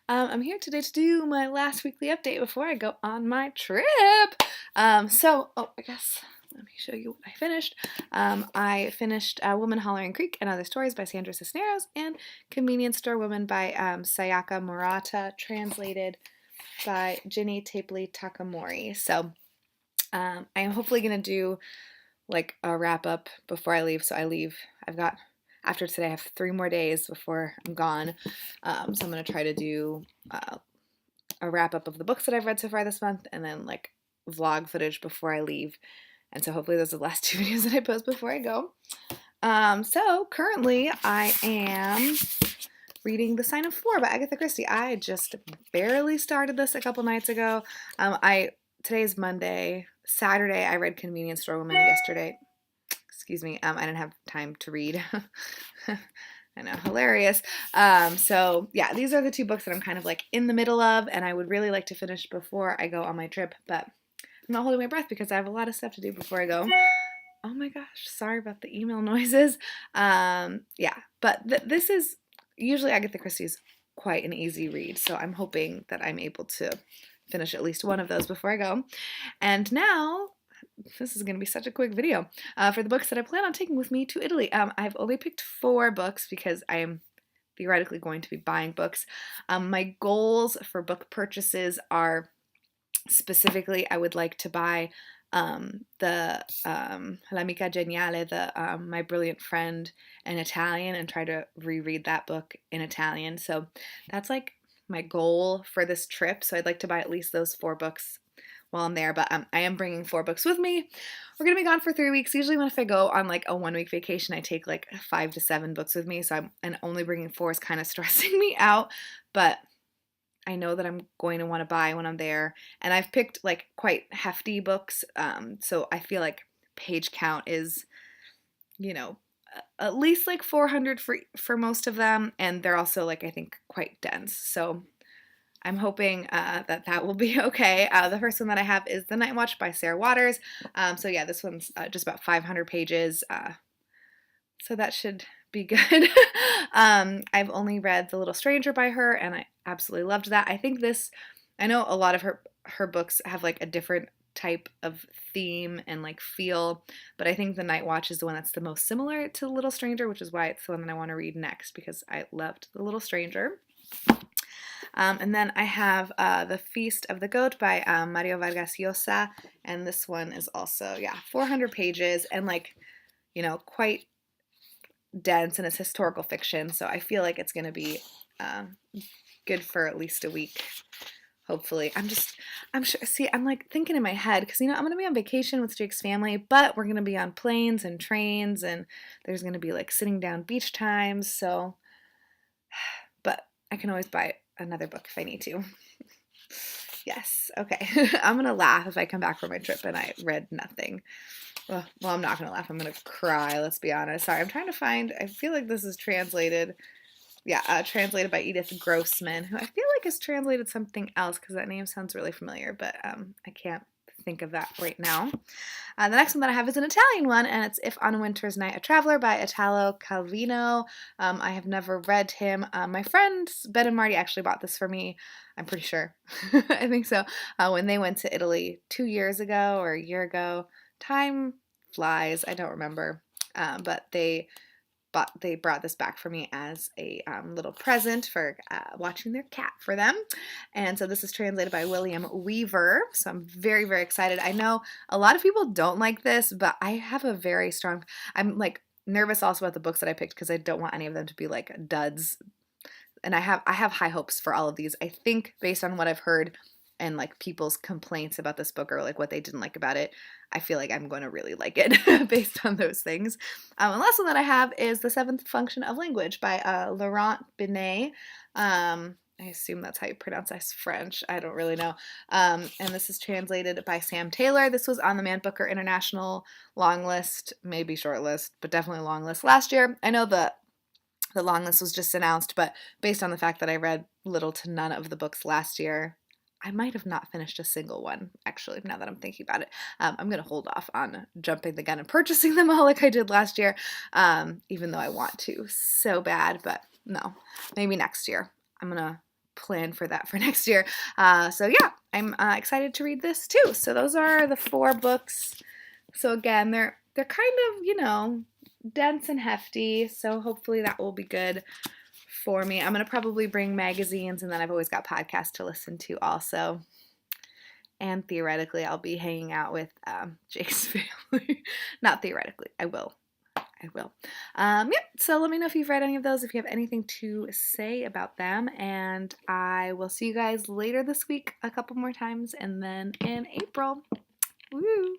I'm here today to do my last weekly update before I go on my trip. I guess let me show you what I finished. I finished Woman Hollering Creek and Other Stories by Sandra Cisneros and Convenience Store Woman by Sayaka Murata, translated by Ginny Tapley Takamori. I'm hopefully going to do like a wrap up before I leave. So I leave. After today, I have 3 more days before I'm gone. So I'm going to try to do a wrap up of the books that I've read so far this month and then like vlog footage before I leave. And so hopefully those are the last 2 videos that I post before I go. So currently I am reading The Sign of Four by Agatha Christie. I just barely started this a couple nights ago. Today is Monday. Saturday I read Convenience Store Woman yesterday. Excuse me, I didn't have time to read. I know, hilarious. Yeah, these are the two books that I'm kind of like in the middle of, and I would really like to finish before I go on my trip, but I'm not holding my breath because I have a lot of stuff to do before I go. Oh my gosh, sorry about the email noises. Yeah, but this is usually Agatha Christie's quite an easy read, so I'm hoping that I'm able to finish at least one of those before I go. And now, this is going to be such a quick video for the books that I plan on taking with me to Italy. I've only picked 4 books because I am theoretically going to be buying books. My goals for book purchases are specifically I would like to buy L'Amica Geniale, My Brilliant Friend in Italian, and try to reread that book in Italian. So that's like my goal for this trip. So I'd like to buy at least those 4 books while I'm there, but I am bringing 4 books with me. We're gonna be gone for 3 weeks. Usually if I go on like a 1-week vacation, I take like 5 to 7 books with me, and only bringing 4 is kind of stressing me out, but I know that I'm going to want to buy when I'm there, and I've picked like quite hefty books, so I feel like page count is, at least like 400 for most of them, and they're also like I think quite dense, so I'm hoping that will be okay. The first one that I have is The Night Watch by Sarah Waters. So yeah, this one's just about 500 pages, so that should be good. I've only read The Little Stranger by her, and I absolutely loved that. I know a lot of her books have like a different type of theme and like feel, but I think The Night Watch is the one that's the most similar to The Little Stranger, which is why it's the one that I want to read next, because I loved The Little Stranger. And then I have The Feast of the Goat by Mario Vargas Llosa, and this one is also, 400 pages and like, quite dense, and it's historical fiction, so I feel like it's going to be good for at least a week, hopefully. I'm sure, see, I'm like thinking in my head, because, I'm going to be on vacation with Jake's family, but we're going to be on planes and trains, and there's going to be like sitting down beach times, so, but I can always buy another book if I need to. Yes, okay. I'm gonna laugh if I come back from my trip and I read nothing. Well, I'm not gonna laugh. I'm gonna cry, let's be honest. Sorry, I'm trying to find, I feel like this is translated. Yeah, translated by Edith Grossman, who I feel like has translated something else because that name sounds really familiar, but I can't think of that right now. The next one that I have is an Italian one, and it's If on a Winter's Night a Traveler by Italo Calvino. I have never read him. My friends Ben and Marty actually bought this for me, I'm pretty sure. I think so. When they went to Italy 2 years ago or a year ago. Time flies, I don't remember. But they brought this back for me as a little present for watching their cat for them. And so this is translated by William Weaver. So I'm very, very excited. I know a lot of people don't like this, but I have a very strong, I'm like nervous also about the books that I picked because I don't want any of them to be like duds. And I have high hopes for all of these. I think based on what I've heard and like people's complaints about this book or like what they didn't like about it, I feel like I'm going to really like it based on those things. And the last one that I have is The Seventh Function of Language by Laurent Binet. I assume that's how you pronounce it. French. I don't really know. And this is translated by Sam Taylor. This was on the Man Booker International long list, maybe short list, but definitely long list last year. I know the long list was just announced, but based on the fact that I read little to none of the books last year, I might have not finished a single one, actually, now that I'm thinking about it. I'm going to hold off on jumping the gun and purchasing them all like I did last year, even though I want to so bad, but no, maybe next year. I'm going to plan for that for next year. So yeah, I'm excited to read this too. So those are the 4 books. So again, they're kind of, you know, dense and hefty, so hopefully that will be good for me. I'm going to probably bring magazines, and then I've always got podcasts to listen to also. And theoretically, I'll be hanging out with Jake's family. Not theoretically, I will. So let me know if you've read any of those, if you have anything to say about them, and I will see you guys later this week a couple more times, and then in April. Woo!